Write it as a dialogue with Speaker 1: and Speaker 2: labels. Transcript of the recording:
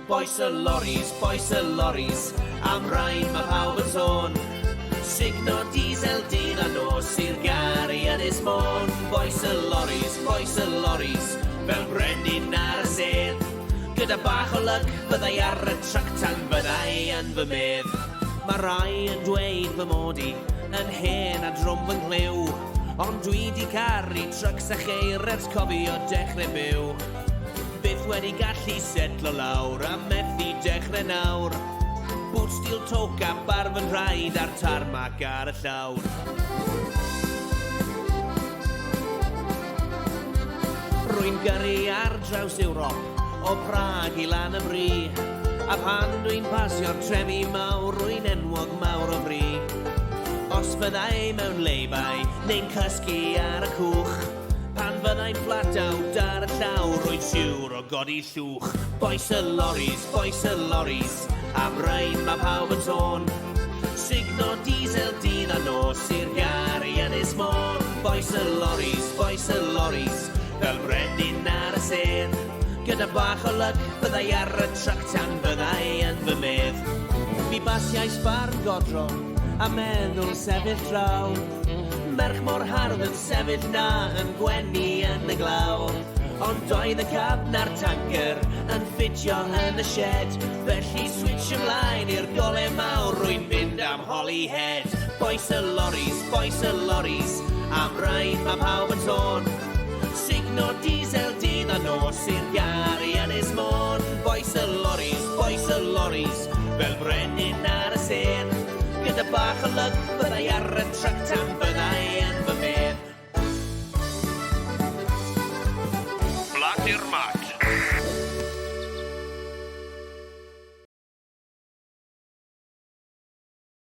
Speaker 1: Bois y loris, am rain mae pawb yn sôn. Signo diesel dydd a nos i'r gari Ynys Môn. Bois y loris, fel brenin ar y sedd. Gyda bach o lyg, byddai ar y tractan, byddai yn fy medd. Mae rai yn dweud fy mod i, yn hen a drwm fy nglyw. Ond dwi di caru trycs a cheir ers cofio dechrau byw. Byth wedi gallu setlo lawr a methu dechrau nawr. Boot steel toca bar fy nhraed a'r tarmac ar y llawr. Rwy'n gyrru ar draws Ewrop, o Prag i lan y bri. A pan dwi'n pasio'r trefi mawr, rwy'n enwog mawr o fri. Os fyddai mewn leibau, neu'n cysgu ar y cwch. Pan fyddai'n flat out ar y llawr, rwy'n siŵr o godi llwch. Bois y loris, am rain mae pawb yn sôn. Signo diesel dydd a nos i'r gari Ynys Môn. Bois y loris, fel brenin ar y sedd. Gyda bach o lyg, byddai ar y tractan, byddai yn fy medd. Mi basiau sbarn godro, a meddwl sefyll draw. Merch mor hardd yn sefyll na, yn gwenu yn y glaw. Ond doedd y cab na'r tanker yn ffitio yn y shed. Felly switch ymlaen i'r golau mawr, rwy'n mynd am Holyhead. Bois y loris, am rain mae pawb yn sôn. Signo diesel dydd a nos i'r gari Ynys Môn. Bois y loris, fel brenin ar y sedd. Gyda bach o lyg, byddai ar y tractan, byddai